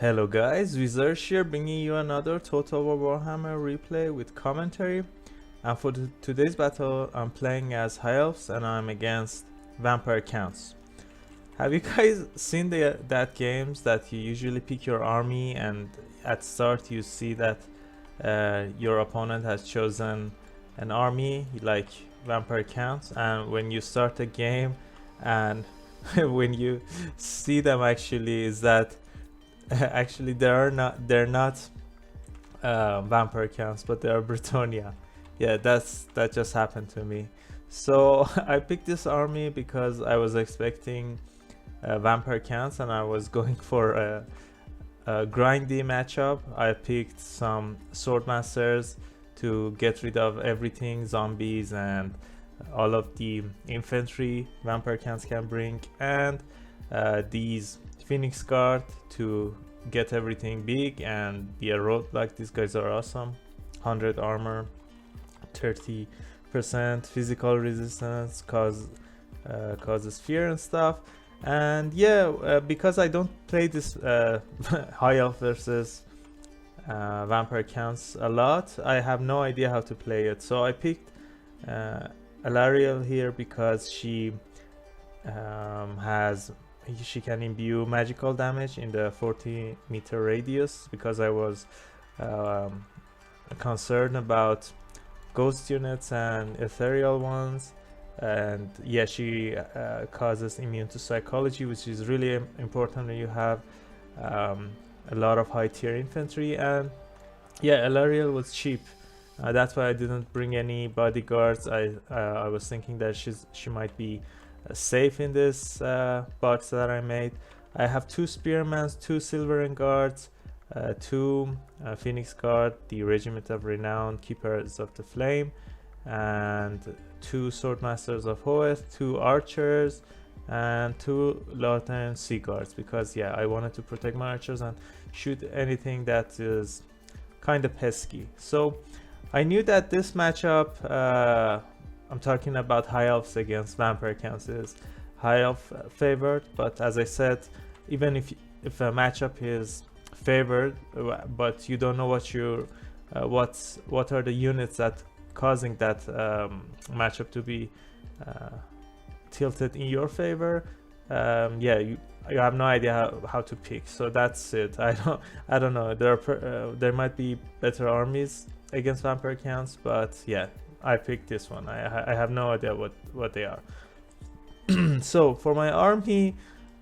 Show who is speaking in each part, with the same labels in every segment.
Speaker 1: Hello guys, Wizard here bringing you another Total War Warhammer replay with commentary. And for today's battle, I'm playing as High Elves and I'm against Vampire Counts. Have you guys seen that games that you usually pick your army and at start you see that your opponent has chosen an army like Vampire Counts, and when you start a game and when you see them actually is that actually they're not Vampire Counts, but they are Bretonnia. Yeah, that just happened to me. So I picked this army because I was expecting Vampire Counts and I was going for a grindy matchup. I picked some Swordmasters to get rid of everything, zombies and all of the infantry Vampire Counts can bring, and these Phoenix Guard to get everything big and be a roadblock. These guys are awesome. 100 armor, 30% physical resistance, causes fear and stuff. And yeah, because I don't play this High Elf versus Vampire Counts a lot, I have no idea how to play it. So I picked Alariel here because she can imbue magical damage in the 40-meter radius, because I was concerned about ghost units and ethereal ones. And yeah, she causes immune to psychology, which is really important when you have a lot of high tier infantry. And yeah, Alariel was cheap. That's why I didn't bring any bodyguards. I was thinking that she might be safe in this box that I made. I have 2 spearmen, 2 silveren guards, 2 Phoenix Guard, the Regiment of Renown, Keepers of the Flame, and 2 Swordmasters of Hoeth, 2 archers, and 2 Lautern Sea Guards, because yeah, I wanted to protect my archers and shoot anything that is kind of pesky. So I knew that this matchup, I'm talking about High Elves against Vampire Counts, is High Elf favored. But as I said, even if a matchup is favored, but you don't know what are the units that causing that matchup to be tilted in your favor, yeah, you have no idea how to pick. So that's it. I don't know. There might be better armies against Vampire Counts, but yeah, I picked this one. I have no idea what they are. So for my army,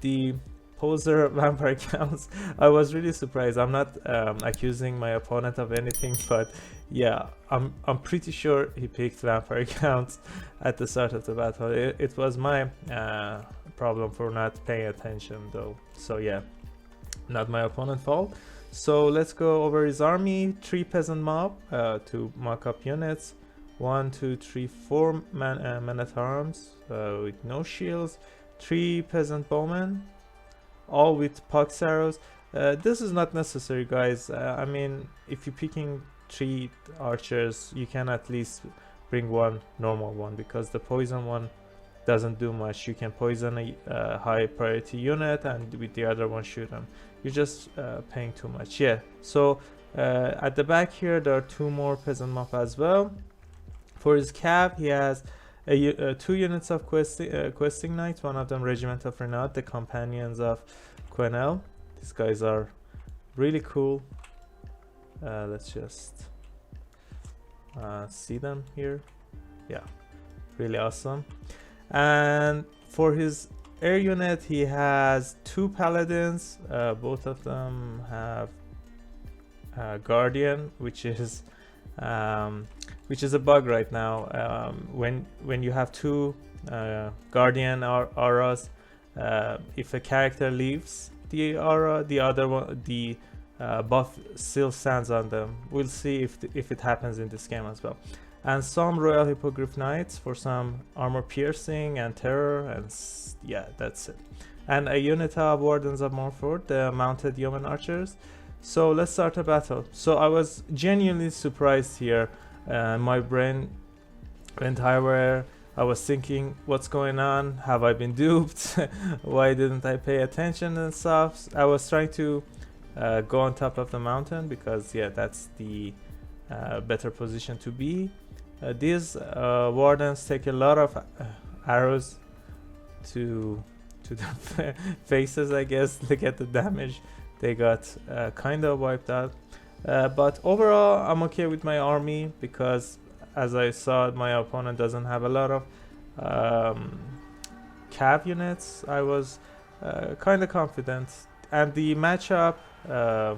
Speaker 1: the poser Vampire Counts, I was really surprised. I'm not accusing my opponent of anything, but yeah, I'm pretty sure he picked Vampire Counts at the start of the battle. It was my problem for not paying attention though. So yeah, not my opponent's fault. So let's go over his army. 3 peasant mob to mock up units. 1, 2, 3, 4 men at arms with no shields. 3 peasant bowmen, all with pox arrows. This is not necessary, guys. I mean, if you're picking 3 archers, you can at least bring 1 normal one, because the poison one doesn't do much. You can poison a high priority unit and with the other one shoot them. You're just paying too much. Yeah, so at the back here there are 2 more peasant mob as well. For his cab, he has 2 units of questing knights, one of them Regiment of Renown, the companions of Quenel. These guys are really cool. Let's just see them here. Yeah, really awesome. And for his air unit, he has 2 paladins. Both of them have Guardian, which is a bug right now. When you have 2 Guardian auras, if a character leaves the aura, the other one, the buff still stands on them. We'll see if it happens in this game as well. And some Royal Hippogriff Knights for some armor piercing and terror, and yeah, that's it. And a unit of Wardens of Morford, the mounted yeoman archers. So let's start a battle. So I was genuinely surprised here. My brain went haywire. I was thinking, what's going on? Have I been duped? Why didn't I pay attention and stuff? I was trying to go on top of the mountain, because yeah, that's the better position to be. These wardens take a lot of arrows to the faces, I guess. Look at the damage they got kind of wiped out. But overall, I'm okay with my army, because as I saw, my opponent doesn't have a lot of cav units. I was kind of confident. And the matchup, the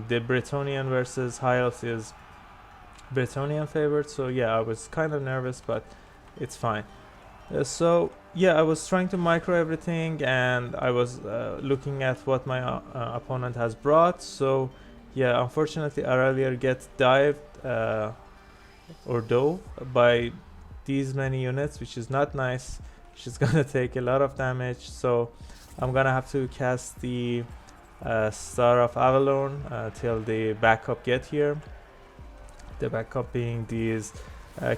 Speaker 1: Bretonnian versus High Elves, is Bretonnian favored. So yeah, I was kind of nervous, but it's fine. So yeah, I was trying to micro everything, and I was looking at what my opponent has brought. So yeah, unfortunately Aurelier gets dived or dove by these many units, which is not nice. She's gonna take a lot of damage, so I'm gonna have to cast the Star of Avalon till the backup get here. The backup being these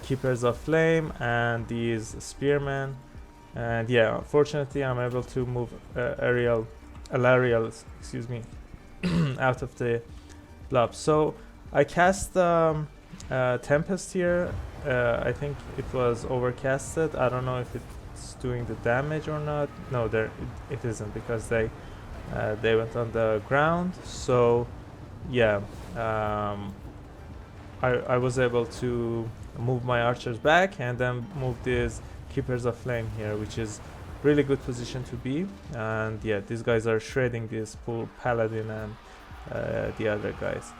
Speaker 1: Keepers of Flame and these Spearmen. And yeah, unfortunately I'm able to move Alariel, excuse me, out of the blob. So I cast Tempest here. I think it was overcasted. I don't know if it's doing the damage or not. No, it isn't, because they went on the ground. So yeah, I was able to move my archers back and then move these Keepers of Flame here, which is really good position to be. And yeah, these guys are shredding this poor paladin and the other guys.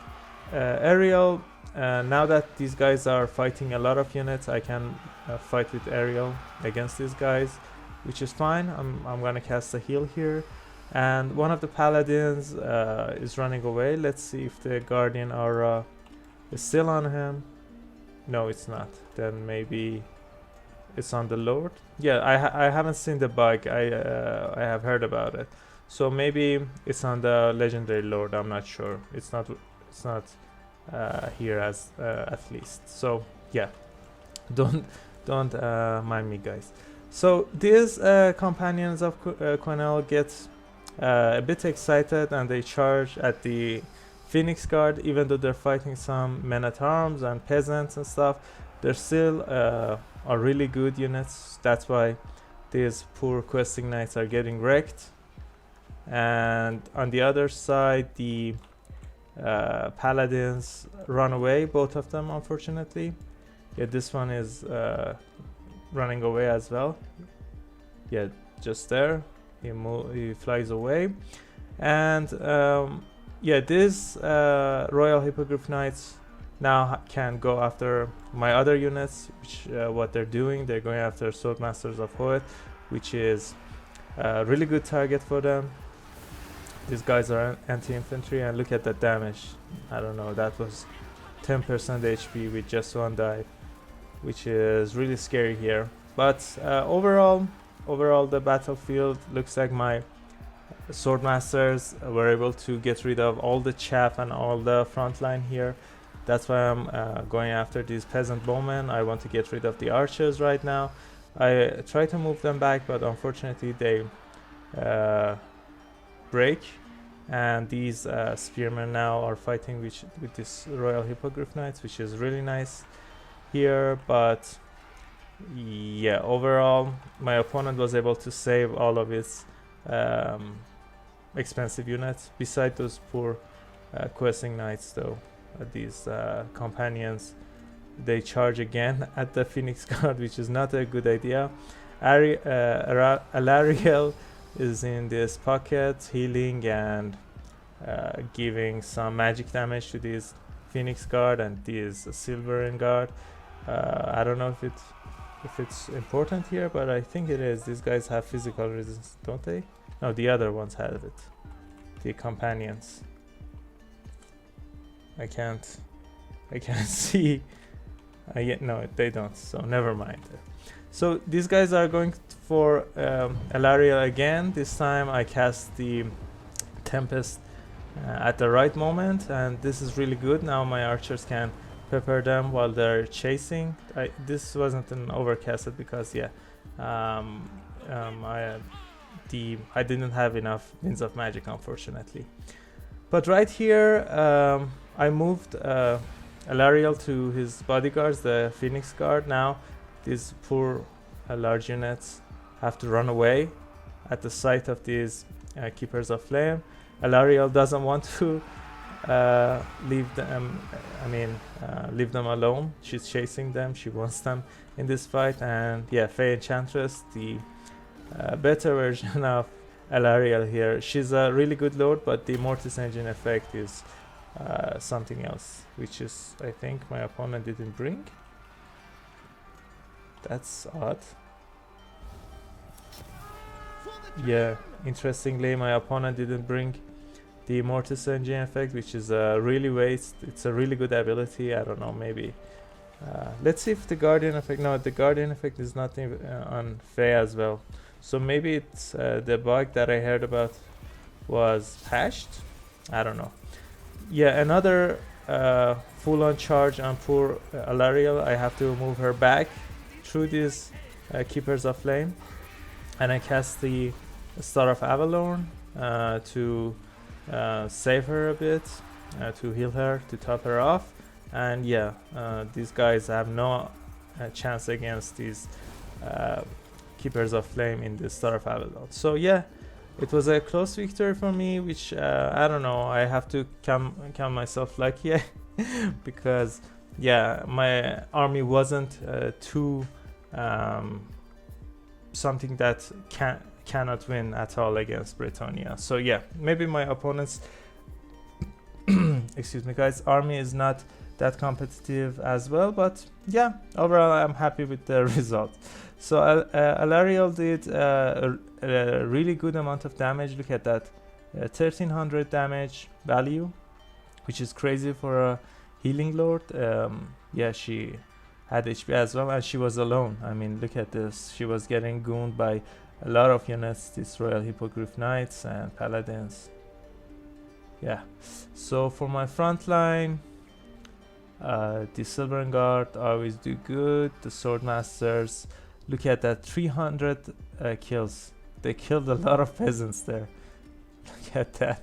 Speaker 1: Aerial, now that these guys are fighting a lot of units, I can fight with aerial against these guys, which is fine. I'm gonna cast a heal here, and one of the paladins is running away. Let's see if the guardian aura is still on him. No, it's not. Then maybe it's on the lord. Yeah, I haven't seen the bug. I have heard about it. So maybe it's on the legendary lord. I'm not sure. It's not here as at least. So yeah, don't mind me, guys. So these companions of Quenelle get a bit excited, and they charge at the Phoenix Guard. Even though they're fighting some men-at-arms and peasants and stuff, they're still are really good units. That's why these poor questing knights are getting wrecked. And on the other side, the paladins run away, both of them, unfortunately. Yeah, this one is running away as well. Yeah, just there. He flies away. And yeah, these Royal Hippogriff Knights now can go after my other units, which what they're doing, they're going after Swordmasters of Hoeth, which is a really good target for them. These guys are anti-infantry, and look at the damage. I don't know, that was 10% HP with just one dive, which is really scary here. But overall the battlefield looks like my Swordmasters were able to get rid of all the chaff and all the front line here. That's why I'm going after these peasant bowmen. I want to get rid of the archers right now. I try to move them back, but unfortunately they break, and these spearmen now are fighting with this Royal Hippogriff Knights, which is really nice here. But yeah, overall my opponent was able to save all of its expensive units, beside those poor questing knights though. These companions, they charge again at the Phoenix Guard, which is not a good idea. Alariel is in this pocket, healing and giving some magic damage to these Phoenix Guard and these Silveren Guard. I don't know if it's important here, but I think it is. These guys have physical resistance, don't they? No, the other ones have it. The companions. I can't see. No, they don't, so never mind. So these guys are going for Alariel again. This time I cast the Tempest at the right moment, and this is really good. Now my archers can pepper them while they're chasing. This wasn't an overcasted because yeah, I didn't have enough Winds of Magic, unfortunately. But right here, I moved Alariel to his bodyguards, the Phoenix Guard. Now these poor large units have to run away at the sight of these Keepers of Flame. Alariel doesn't want to leave them. Leave them alone. She's chasing them. She wants them in this fight. And yeah, Fey Enchantress, the better version of Alariel here. She's a really good lord, but the Mortis Engine effect is something else, which is, I think, my opponent didn't bring. That's odd. Yeah, interestingly, my opponent didn't bring the Mortis Engine effect, which is really waste. It's a really good ability. I don't know, maybe. Let's see if the Guardian effect. No, the Guardian effect is not on Fey as well. So maybe it's the bug that I heard about was patched. I don't know. Yeah, another full-on charge on poor Alariel. I have to move her back through these Keepers of Flame, and I cast the Star of Avalon to save her a bit, to heal her, to top her off. And yeah, these guys have no chance against these Keepers of Flame in the Star of Avalon. So yeah, it was a close victory for me, which I don't know, I have to count myself lucky because yeah, my army wasn't too something that cannot win at all against Bretonnia. So yeah, maybe my opponent's excuse me guys, army is not that competitive as well, but yeah, overall I'm happy with the result. So Alariel did a really good amount of damage. Look at that, 1300 damage value, which is crazy for a healing lord. Yeah, she had HP as well, and she was alone. I mean, look at this, she was getting gooned by a lot of units, these Royal Hippogriff Knights and Paladins. Yeah, so for my front line, the Silver Guard always do good. The Swordmasters, look at that, 300 kills. They killed a lot of peasants there. Look at that.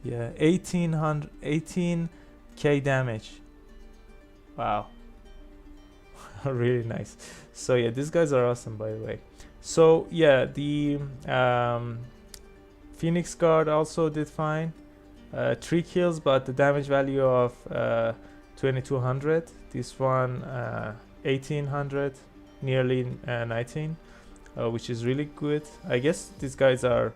Speaker 1: Yeah, 18k damage. Wow. Really nice. So yeah, these guys are awesome, by the way. So yeah, the Phoenix Guard also did fine. 3 kills, but the damage value of 2200. This one 1800, nearly 19, which is really good. I guess these guys are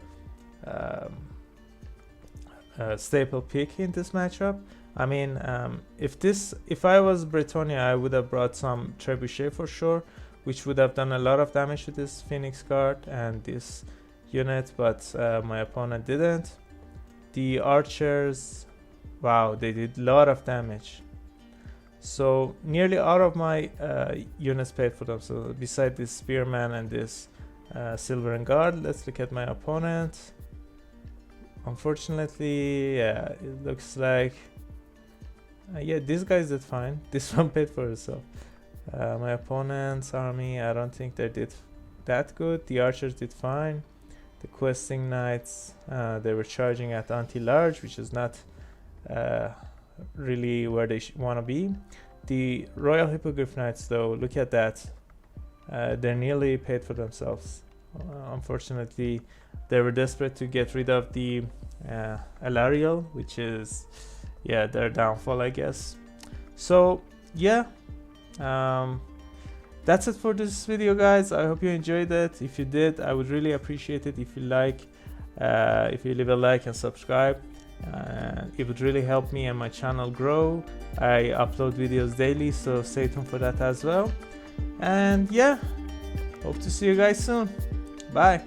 Speaker 1: staple pick in this matchup. I mean, if I was Bretonnia, I would have brought some Trebuchet for sure, which would have done a lot of damage to this Phoenix Guard and this unit, but my opponent didn't. The archers, wow, they did a lot of damage. So nearly all of my units paid for them. So beside this spearman and this silver guard, let's look at my opponent. Unfortunately, yeah, it looks like yeah, these guys did fine. This one paid for itself. My opponent's army, I don't think they did that good. The archers did fine. The questing knights, they were charging at anti-large, which is not really where they want to be. The Royal Hippogriff Knights, though, look at that. They're nearly paid for themselves. Unfortunately, they were desperate to get rid of the Alariel, which is, yeah, their downfall, I guess. So yeah, that's it for this video, guys. I hope you enjoyed it. If you did, I would really appreciate it if you if you leave a like and subscribe. It would really help me and my channel grow. I upload videos daily, so stay tuned for that as well. And yeah, hope to see you guys soon. Bye.